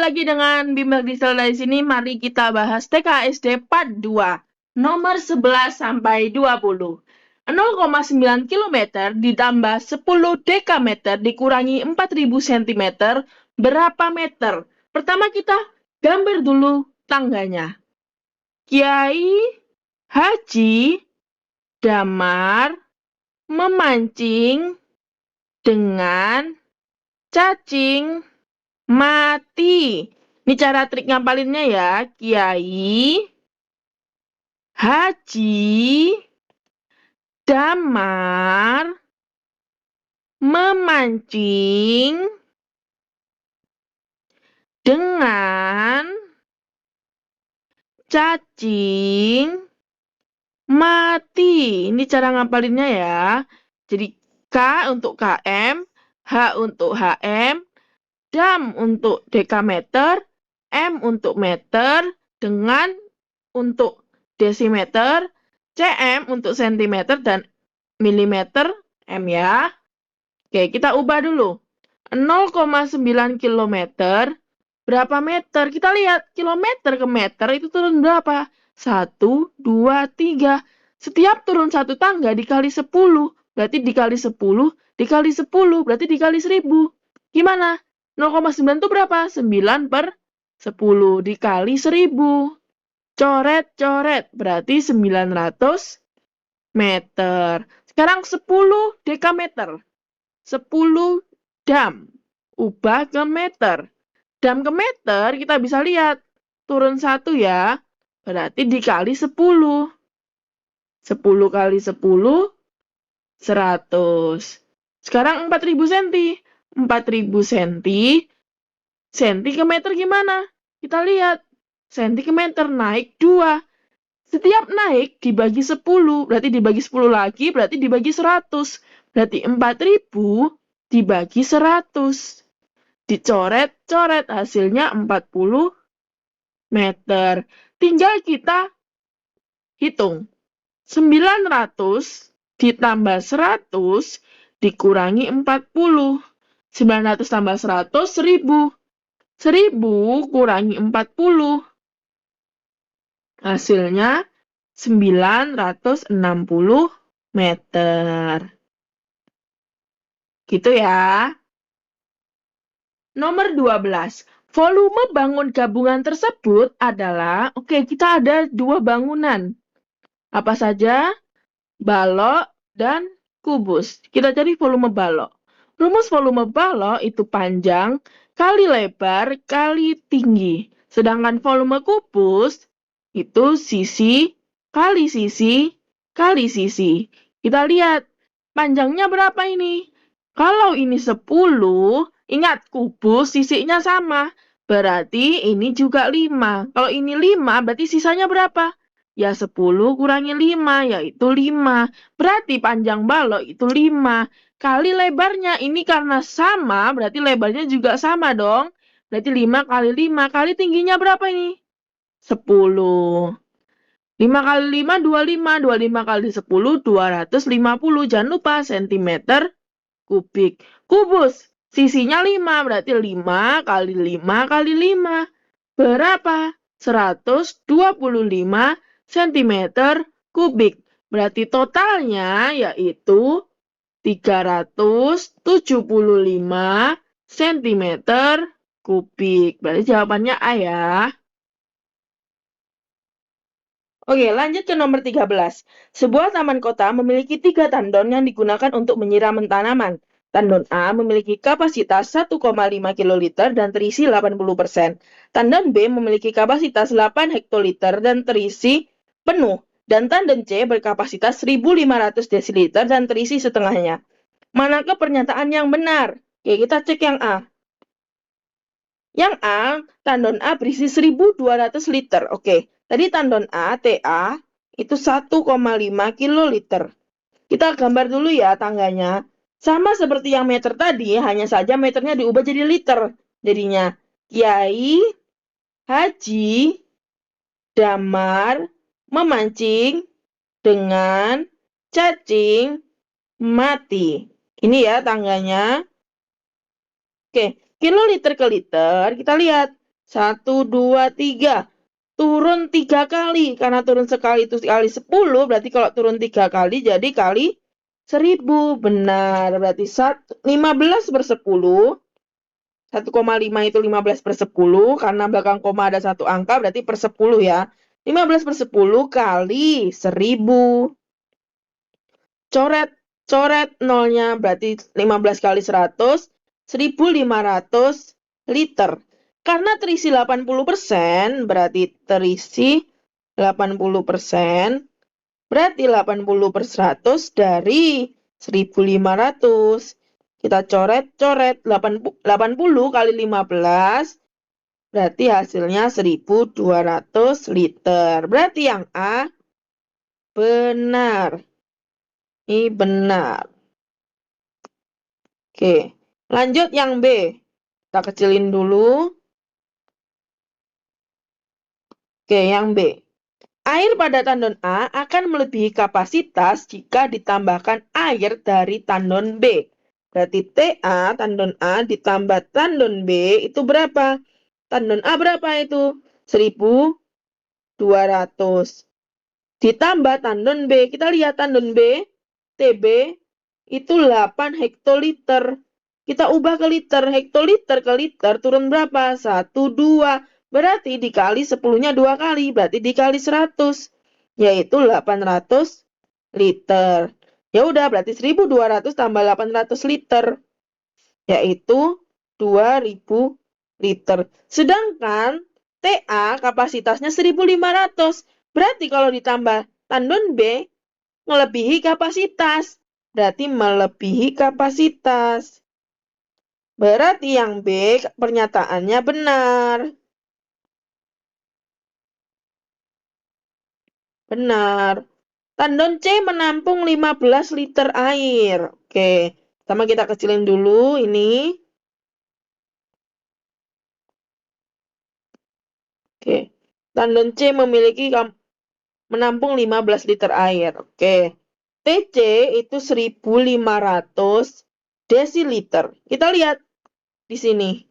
lagi dengan Bimbel Diesel dari sini. Mari kita bahas TKSD Part 2, nomor 11 sampai 20. 0,9 km ditambah 10 dekameter dikurangi 4000 cm berapa meter? Pertama kita gambar dulu tangganya. Kiai Haji Damar memancing dengan cacing mati. Ini cara trik ngapalinnya ya. Kiai Haji Damar memancing dengan cacing mati. Ini cara ngapalinnya ya. Jadi K untuk KM, H untuk HM, Dam untuk dekameter, M untuk meter, dengan untuk desimeter, cm untuk sentimeter, dan milimeter, M ya. Oke, kita ubah dulu. 0,9 km, berapa meter? Kita lihat, kilometer ke meter itu turun berapa? 1, 2, 3. Setiap turun satu tangga dikali 10, berarti dikali 10, dikali 10, berarti dikali 1000. Gimana? 0,9 itu berapa? 9 per 10 dikali 1000. Coret-coret, berarti 900 meter. Sekarang 10 dekameter. 10 dam. Ubah ke meter. Dam ke meter, kita bisa lihat. Turun 1 ya. Berarti dikali 10. 10 kali 10, 100. Sekarang 4000 cm. 4000 cm. Cm ke meter gimana? Kita lihat. Cm ke meter naik 2. Setiap naik dibagi 10. Berarti dibagi 10 lagi. Berarti dibagi 100. Berarti 4000 dibagi 100. Dicoret-coret. Hasilnya 40 meter. Tinggal kita hitung. 900 ditambah 100 dikurangi 40. 900 tambah 100, 1000. 1000 kurangi 40. Hasilnya 960 meter. Gitu ya. Nomor 12. Volume bangun gabungan tersebut adalah, kita ada 2 bangunan. Apa saja? Balok dan kubus. Kita cari volume balok. Rumus volume balok itu panjang kali lebar kali tinggi. Sedangkan volume kubus itu sisi kali sisi kali sisi. Kita lihat panjangnya berapa ini. Kalau ini 10, ingat kubus sisinya sama. Berarti ini juga 5. Kalau ini 5, berarti sisanya berapa? Ya 10 kurangi 5, yaitu 5. Berarti panjang balok itu 5. Kali lebarnya, ini karena sama, berarti lebarnya juga sama dong. Berarti 5 kali 5. Kali tingginya berapa ini? 10. 5 kali 5, 25. 25 kali 10, 250. Jangan lupa cm kubik. Kubus, sisinya 5. Berarti 5 kali 5 kali 5. Berapa? 125 cm kubik. Berarti totalnya yaitu 375 cm kubik. Berarti jawabannya A ya. Oke, lanjut ke nomor 13. Sebuah taman kota memiliki 3 tandon yang digunakan untuk menyiram tanaman. Tandon A memiliki kapasitas 1,5 kiloliter dan terisi 80%. Tandon B memiliki kapasitas 8 hektoliter dan terisi penuh. Dan tandon C berkapasitas 1500 desiliter dan terisi setengahnya. Manakah pernyataan yang benar? Oke, kita cek yang A. Yang A, tandon A berisi 1200 liter. Oke, tadi tandon A, TA, itu 1,5 kiloliter. Kita gambar dulu ya tangganya. Sama seperti yang meter tadi, hanya saja meternya diubah jadi liter. Jadinya, Kiai Haji Damar memancing dengan cacing mati. Ini ya tangganya. Oke, kiloliter ke liter, kita lihat. 1, 2, 3. Turun 3 kali. Karena turun sekali itu kali 10. Berarti kalau turun 3 kali jadi kali 1000. Benar. Berarti 15 per 10. 1,5 itu 15 per 10. Karena belakang koma ada satu angka. Berarti per 10 ya. 15 per 10 kali 1000. Coret nolnya berarti 15 kali 100. 1500 liter. Karena terisi 80%, berarti terisi 80%, berarti 80 per 100 dari 1500. Kita coret, 80 kali 15, berarti hasilnya 1200 liter. Berarti yang A benar. Ini benar. Oke, lanjut yang B. Kita kecilin dulu. Oke, yang B. Air pada tandon A akan melebihi kapasitas jika ditambahkan air dari tandon B. Berarti TA, tandon A, ditambah tandon B, itu berapa? Tandon A berapa itu? 1200. Ditambah tandon B. Kita lihat tandon B, TB, itu 8 hektoliter. Kita ubah ke liter. Hektoliter ke liter turun berapa? 1, 2. Berarti dikali 10-nya 2 kali. Berarti dikali 100. Yaitu 800 liter. Ya udah, berarti 1200 tambah 800 liter. Yaitu 2000 liter. Sedangkan TA kapasitasnya 1500. Berarti kalau ditambah tandon B, melebihi kapasitas. Berarti melebihi kapasitas. Berarti yang B pernyataannya benar. Benar. Tandon C menampung 15 liter air. Oke, pertama kita kecilin dulu ini. Oke, tandon C memiliki menampung 15 liter air. Oke, TC itu 1500 desiliter. Kita lihat di sini.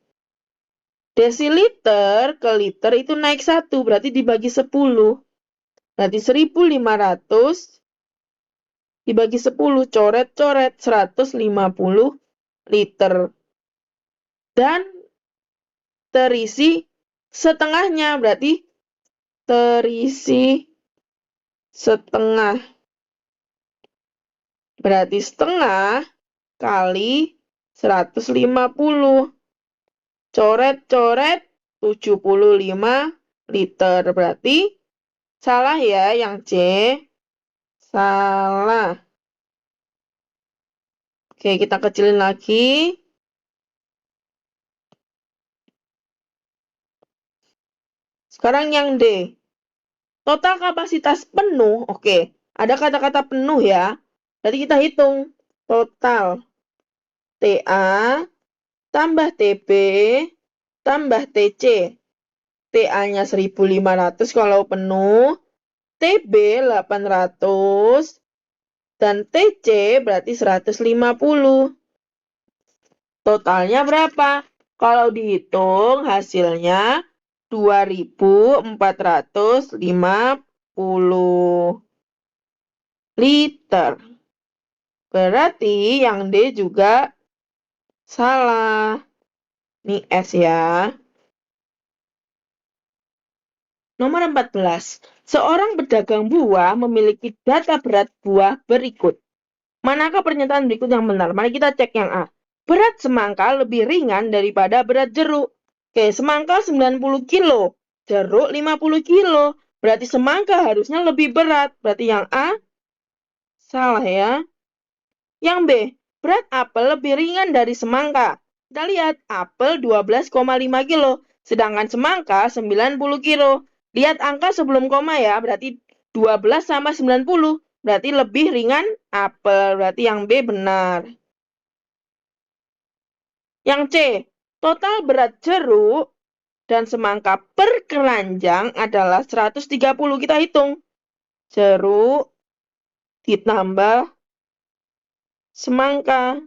Desiliter ke liter itu naik 1, berarti dibagi 10. Berarti 1500 dibagi 10, coret-coret 150 liter. Dan terisi setengahnya, berarti terisi setengah. Berarti setengah kali 150. Coret-coret 75 liter. Berarti salah ya yang C. Salah. Oke, kita kecilin lagi. Sekarang yang D. Total kapasitas penuh. Oke, ada kata-kata penuh ya. Berarti kita hitung. Total TA tambah TB tambah TC. TA-nya 1500 kalau penuh. TB 800. Dan TC berarti 150. Totalnya berapa? Kalau dihitung hasilnya 2450 liter. Berarti yang D juga salah. Ini S ya. Nomor 14. Seorang pedagang buah memiliki data berat buah berikut. Manakah pernyataan berikut yang benar? Mari kita cek yang A. Berat semangka lebih ringan daripada berat jeruk. Oke, semangka 90 kilo, jeruk 50 kilo. Berarti semangka harusnya lebih berat. Berarti yang A salah ya. Yang B, berat apel lebih ringan dari semangka. Kita lihat, apel 12,5 kilo, sedangkan semangka 90 kilo. Lihat angka sebelum koma ya, berarti 12 sama 90. Berarti lebih ringan apel. Berarti yang B benar. Yang C, total berat jeruk dan semangka per keranjang adalah 130. Kita hitung. Jeruk ditambah semangka.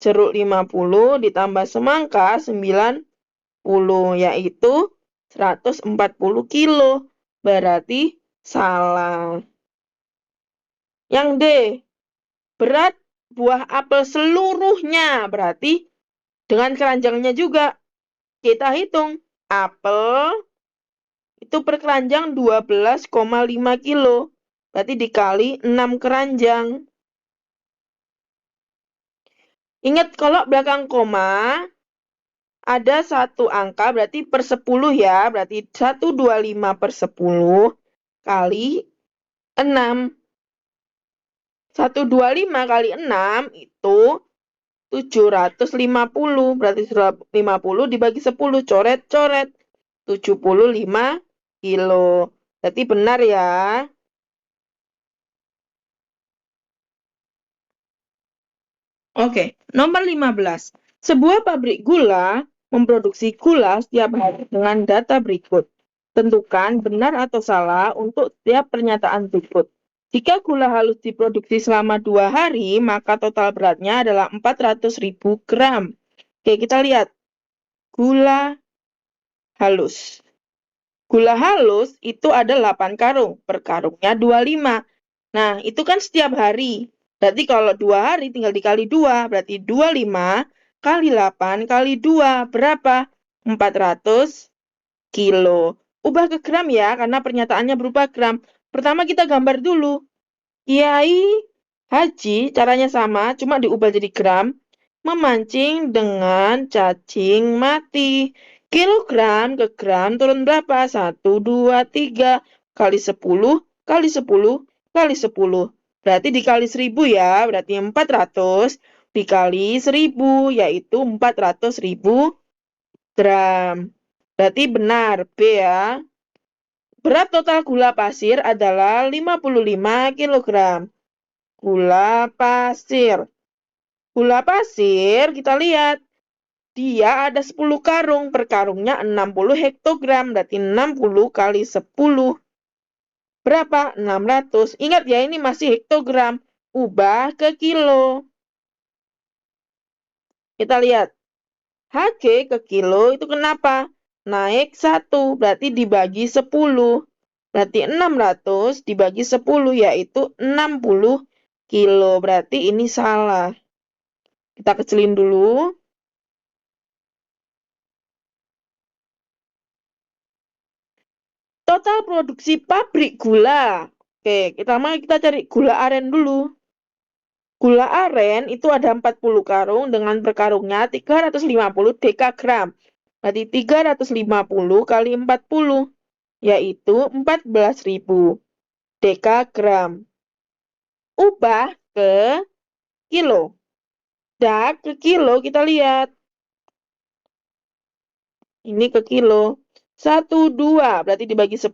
Jeruk 50 ditambah semangka 90. 10, yaitu 140 kilo. Berarti salah. Yang D, berat buah apel seluruhnya. Berarti dengan keranjangnya juga. Kita hitung. Apel itu per keranjang 12,5 kilo. Berarti dikali 6 keranjang. Ingat kalau belakang koma ada satu angka berarti per 10 ya. Berarti 125 per 10 kali 6. 125 kali 6 itu 750. Berarti 50 dibagi 10. Coret-coret. 75 kilo. Berarti benar ya. Oke, nomor 15. Sebuah pabrik gula memproduksi gula setiap hari dengan data berikut. Tentukan benar atau salah untuk setiap pernyataan berikut. Jika gula halus diproduksi selama 2 hari, maka total beratnya adalah 400.000 gram. Oke, kita lihat. Gula halus. Gula halus itu ada 8 karung. Per karungnya 25. Nah, itu kan setiap hari. Berarti kalau 2 hari tinggal dikali 2. Berarti 25 kali 8 kali 2. Berapa? 400 kilo. Ubah ke gram ya, karena pernyataannya berupa gram. Pertama kita gambar dulu. Kiai Haji, caranya sama, cuma diubah jadi gram. Memancing dengan cacing mati. Kilogram ke gram turun berapa? 1, 2, 3 kali 10 kali 10 kali 10. Berarti dikali 1000 ya, berarti 400 dikali 1000, yaitu 400.000 gram. Berarti benar, B ya. Berat total gula pasir adalah 55 kg. Gula pasir. Gula pasir, kita lihat. Dia ada 10 karung, per karungnya 60 hektogram, berarti 60 kali 10. Berapa? 600. Ingat ya, ini masih hektogram. Ubah ke kilo. Kita lihat. Hg ke kilo itu kenapa? Naik 1, berarti dibagi 10. Berarti 600 dibagi 10, yaitu 60 kilo. Berarti ini salah. Kita kecilin dulu. Total produksi pabrik gula. Oke, kita cari gula aren dulu. Gula aren itu ada 40 karung dengan per karungnya 350 dekagram. Berarti 350 kali 40, yaitu 14.000 dekagram. Ubah ke kilo. Dan ke kilo kita lihat. Ini ke kilo. 1, 2, berarti dibagi 10.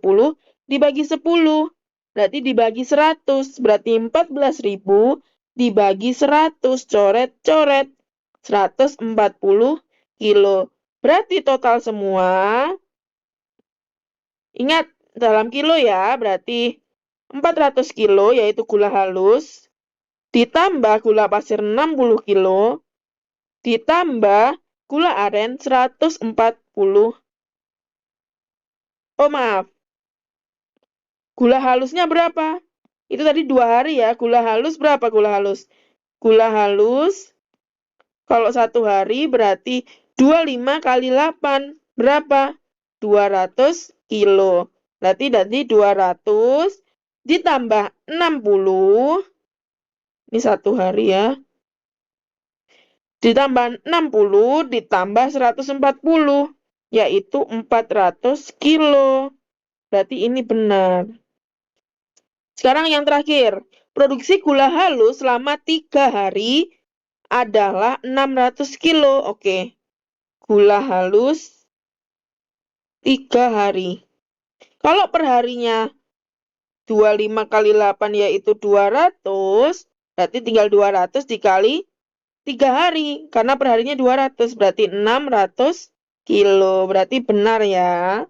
Dibagi 10, berarti dibagi 100. Berarti 14.000 dibagi 100. Coret-coret. 140 kilo. Berarti total semua. Ingat, dalam kilo ya. Berarti 400 kilo, yaitu gula halus. Ditambah gula pasir 60 kilo. Ditambah gula aren 140. Oh maaf, gula halusnya berapa? Itu tadi 2 hari ya. Gula halus berapa gula halus? Gula halus kalau 1 hari berarti 25 kali 8. Berapa? 200 kilo. Berarti 200 ditambah 60. Ini 1 hari ya. Ditambah 60 ditambah 140. Yaitu 400 kilo. Berarti ini benar. Sekarang yang terakhir. Produksi gula halus selama 3 hari adalah 600 kilo. Oke. Gula halus 3 hari. Kalau per harinya 25 kali 8 yaitu 200. Berarti tinggal 200 dikali 3 hari. Karena per harinya 200. Berarti 600 kilo. Berarti benar ya.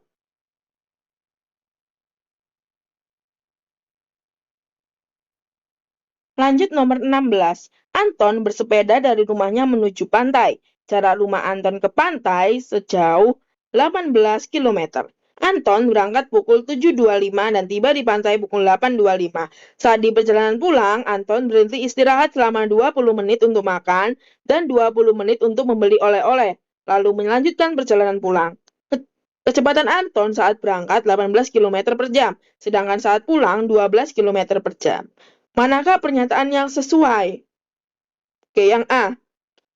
Lanjut nomor 16. Anton bersepeda dari rumahnya menuju pantai. Jarak rumah Anton ke pantai sejauh 18 km. Anton berangkat pukul 7.25 dan tiba di pantai pukul 8.25. Saat di perjalanan pulang, Anton berhenti istirahat selama 20 menit untuk makan dan 20 menit untuk membeli oleh-oleh, lalu melanjutkan perjalanan pulang. Kecepatan Anton saat berangkat 18 km per jam, sedangkan saat pulang 12 km per jam. Manakah pernyataan yang sesuai? Oke, yang A.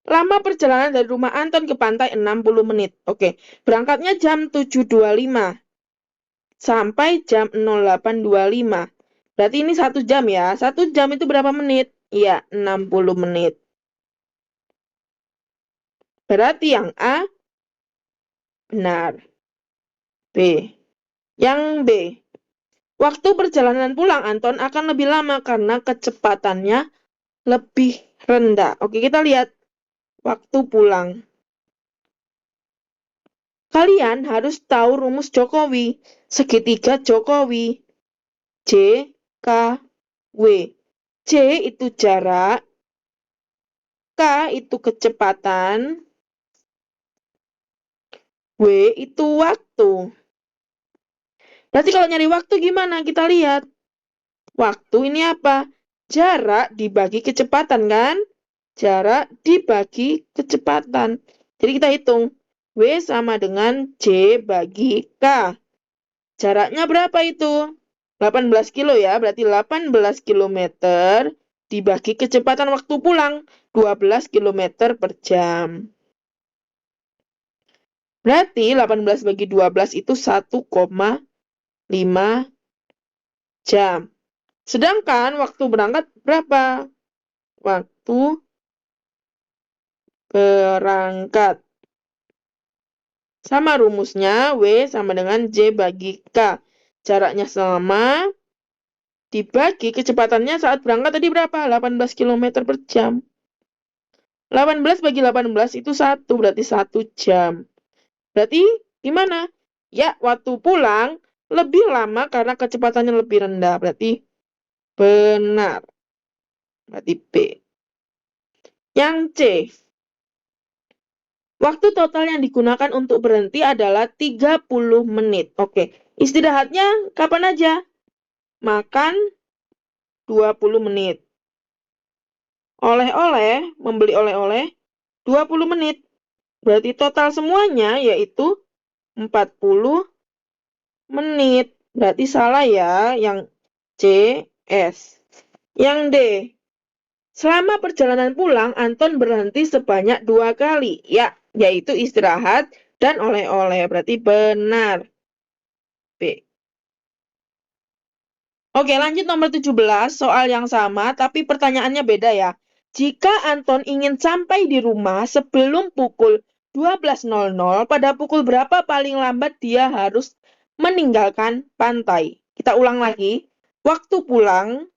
Lama perjalanan dari rumah Anton ke pantai 60 menit. Oke, berangkatnya jam 7.25 sampai jam 08.25. Berarti ini 1 jam ya. 1 jam itu berapa menit? Iya, 60 menit. Berarti yang A benar. B. Yang B. Waktu perjalanan pulang Anton akan lebih lama karena kecepatannya lebih rendah. Oke, kita lihat waktu pulang. Kalian harus tahu rumus Jokowi, segitiga Jokowi. J, K, W. J itu jarak, K itu kecepatan, W itu waktu. Berarti kalau nyari waktu gimana? Kita lihat. Waktu ini apa? Jarak dibagi kecepatan kan? Jarak dibagi kecepatan. Jadi kita hitung. W sama dengan J bagi K. Jaraknya berapa itu? 18 kilo ya, berarti 18 km dibagi kecepatan waktu pulang 12 km per jam. Berarti 18 bagi 12 itu 1,5 jam. Sedangkan waktu berangkat berapa? Waktu berangkat. Sama rumusnya, W sama dengan J bagi K. Jaraknya sama, dibagi kecepatannya saat berangkat tadi berapa? 18 km per jam. 18 bagi 18 itu 1, berarti 1 jam. Berarti gimana? Ya, waktu pulang lebih lama karena kecepatannya lebih rendah. Berarti benar. Berarti B. Yang C. Waktu total yang digunakan untuk berhenti adalah 30 menit. Oke, istirahatnya kapan aja? Makan 20 menit. Oleh-oleh, membeli oleh-oleh 20 menit. Berarti total semuanya yaitu 40 menit. Berarti salah ya yang C, S. Yang D. Selama perjalanan pulang, Anton berhenti sebanyak 2 kali. Ya, yaitu istirahat dan oleh-oleh. Berarti benar. B. Oke, lanjut nomor 17, soal yang sama, tapi pertanyaannya beda ya. Jika Anton ingin sampai di rumah sebelum pukul 12.00, pada pukul berapa paling lambat dia harus meninggalkan pantai? Kita ulang lagi. Waktu pulang,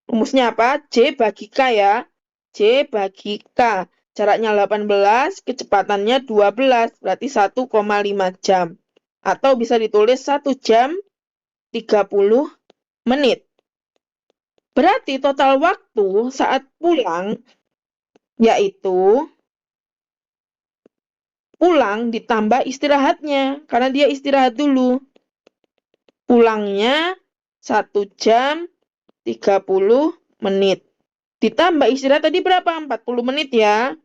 rumusnya apa? J bagi K ya. J bagi K. Jaraknya 18, kecepatannya 12, berarti 1,5 jam. Atau bisa ditulis 1 jam 30 menit. Berarti total waktu saat pulang yaitu pulang ditambah istirahatnya. Karena dia istirahat dulu. Pulangnya 1 jam 30 menit. Ditambah istirahat tadi berapa? 40 menit ya.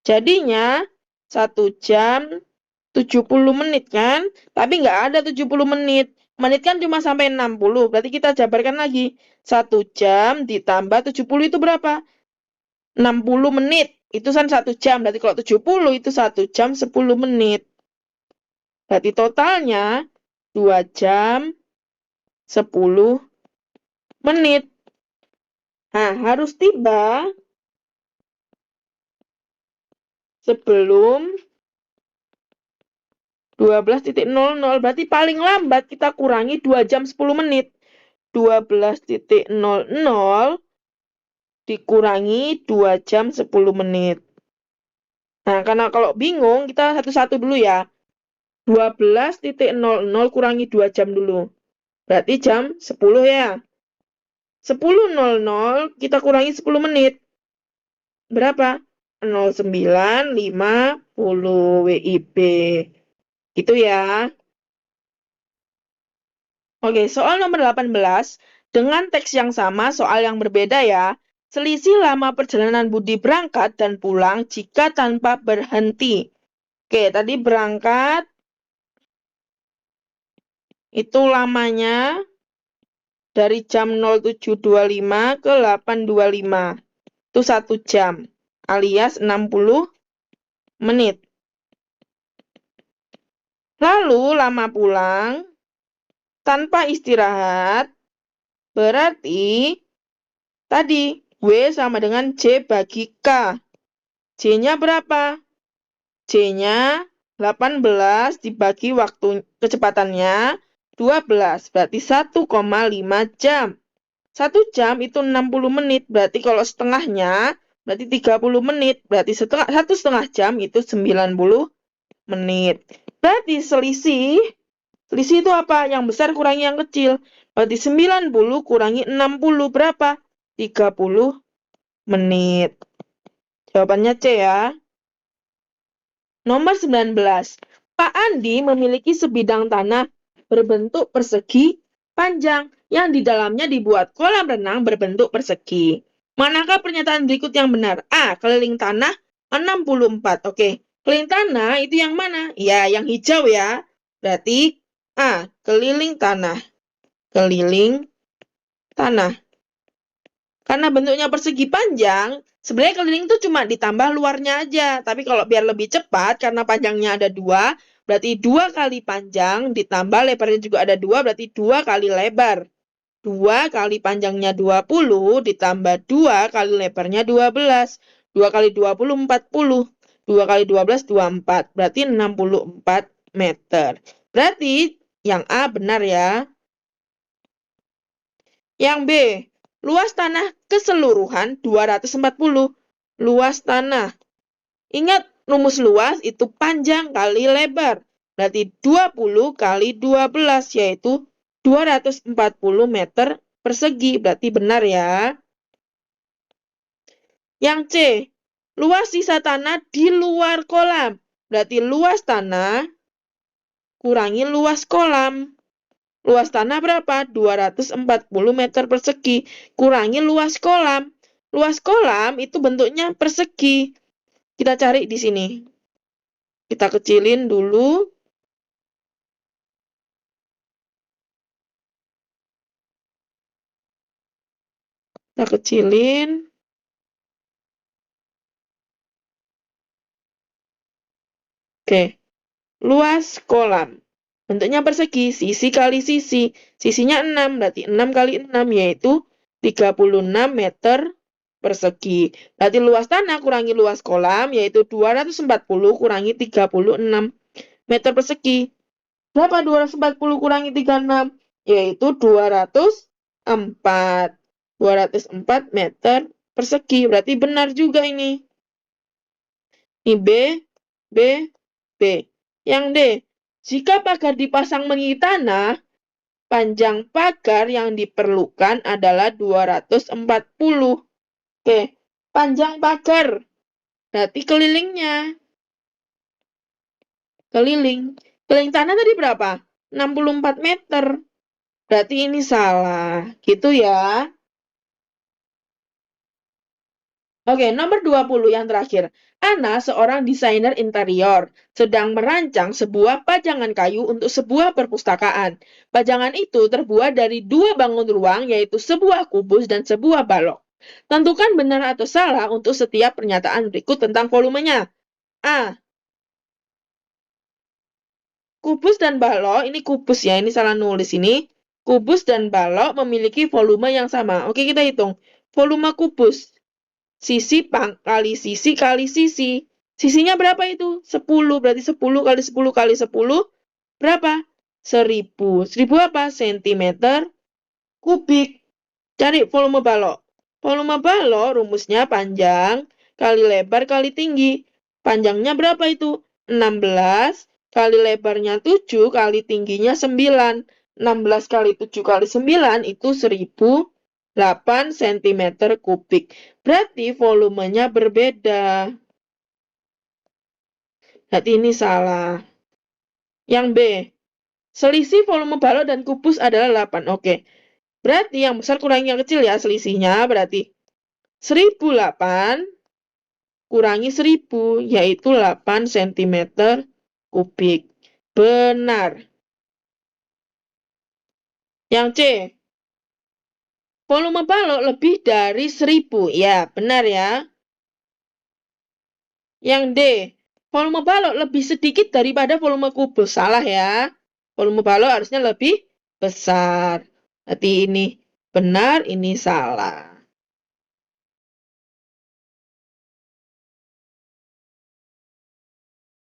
Jadinya 1 jam 70 menit kan? Tapi nggak ada 70 menit. Menit kan cuma sampai 60. Berarti kita jabarkan lagi. 1 jam ditambah 70 itu berapa? 60 menit. Itu kan 1 jam. Berarti kalau 70 itu 1 jam 10 menit. Berarti totalnya 2 jam 10 menit. Nah, harus tiba sebelum 12.00. Berarti paling lambat kita kurangi 2 jam 10 menit. 12.00 dikurangi 2 jam 10 menit. Nah, karena kalau bingung, kita satu-satu dulu ya. 12.00 kurangi 2 jam dulu. Berarti jam 10 ya. 10.00 kita kurangi 10 menit. Berapa? 0,950 WIB. Gitu ya. Oke, soal nomor 18. Dengan teks yang sama, soal yang berbeda ya. Selisih lama perjalanan Budi berangkat dan pulang jika tanpa berhenti. Oke, tadi berangkat itu lamanya dari jam 07.25 ke 8.25. Itu 1 jam, alias 60 menit. Lalu lama pulang tanpa istirahat, berarti tadi W sama dengan J bagi K. J-nya berapa? J-nya 18 dibagi waktu kecepatannya 12, berarti 1,5 jam. 1 jam itu 60 menit, berarti kalau setengahnya, berarti 30 menit, berarti 1,5 jam itu 90 menit. Berarti selisih itu apa? Yang besar kurangi yang kecil. Berarti 90 kurangi 60 berapa? 30 menit. Jawabannya C ya. Nomor 19. Pak Andi memiliki sebidang tanah berbentuk persegi panjang yang di dalamnya dibuat kolam renang berbentuk persegi. Manakah pernyataan berikut yang benar? A. Keliling tanah 64. Oke. Keliling tanah itu yang mana? Ya, yang hijau ya. Berarti A. Keliling tanah. Keliling tanah. Karena bentuknya persegi panjang, sebenarnya keliling itu cuma ditambah luarnya aja. Tapi kalau biar lebih cepat, karena panjangnya ada 2, berarti 2 kali panjang, ditambah lebarnya juga ada 2, berarti 2 kali lebar. 2 kali panjangnya 20, ditambah 2 kali lebarnya 12. 2 kali 20, 40. 2 kali 12, 24. Berarti 64 meter. Berarti yang A benar ya. Yang B, luas tanah keseluruhan 240. Luas tanah. Ingat, rumus luas itu panjang kali lebar. Berarti 20 kali 12, yaitu 240 meter persegi. Berarti benar ya. Yang C, luas sisa tanah di luar kolam. Berarti luas tanah kurangi luas kolam. Luas tanah berapa? 240 meter persegi. Kurangi luas kolam. Luas kolam itu bentuknya persegi. Kita cari di sini. Kita kecilin dulu. Kita kecilin. Oke. Luas kolam. Bentuknya persegi, sisi kali sisi. Sisinya 6, berarti 6 kali 6, yaitu 36 meter persegi. Berarti luas tanah kurangi luas kolam, yaitu 240 kurangi 36 meter persegi. Berapa 240 kurangi 36? Yaitu 204. 204 meter persegi. Berarti benar juga ini. Ini B, B, B. Yang D, jika pagar dipasang mengikat tanah, panjang pagar yang diperlukan adalah 240. Oke, panjang pagar. Berarti kelilingnya. Keliling. Keliling tanah tadi berapa? 64 meter. Berarti ini salah. Gitu ya. Oke, nomor 20 yang terakhir. Ana, seorang desainer interior, sedang merancang sebuah pajangan kayu untuk sebuah perpustakaan. Pajangan itu terbuat dari 2 bangun ruang, yaitu sebuah kubus dan sebuah balok. Tentukan benar atau salah untuk setiap pernyataan berikut tentang volumenya. A. Kubus dan balok, ini kubus ya, ini salah nulis ini. Kubus dan balok memiliki volume yang sama. Oke, kita hitung. Volume kubus. Sisi kali sisi kali sisi. Sisinya berapa itu? 10. Berarti 10 kali 10 kali 10. Berapa? 1000. 1000 apa? Sentimeter kubik. Cari volume balok. Volume balok rumusnya panjang kali lebar kali tinggi. Panjangnya berapa itu? 16 kali lebarnya 7 kali tingginya 9. 16 kali 7 kali 9 itu 1008 cm kubik. Berarti volumenya berbeda. Berarti ini salah. Yang B, selisih volume balok dan kubus adalah 8. Oke. Berarti yang besar kurangi yang kecil ya selisihnya. Berarti 1008 kurangi 1000, yaitu 8 cm kubik. Benar. Yang C, volume balok lebih dari 1000. Ya, benar ya. Yang D, volume balok lebih sedikit daripada volume kubus. Salah ya. Volume balok harusnya lebih besar. Berarti ini benar, ini salah.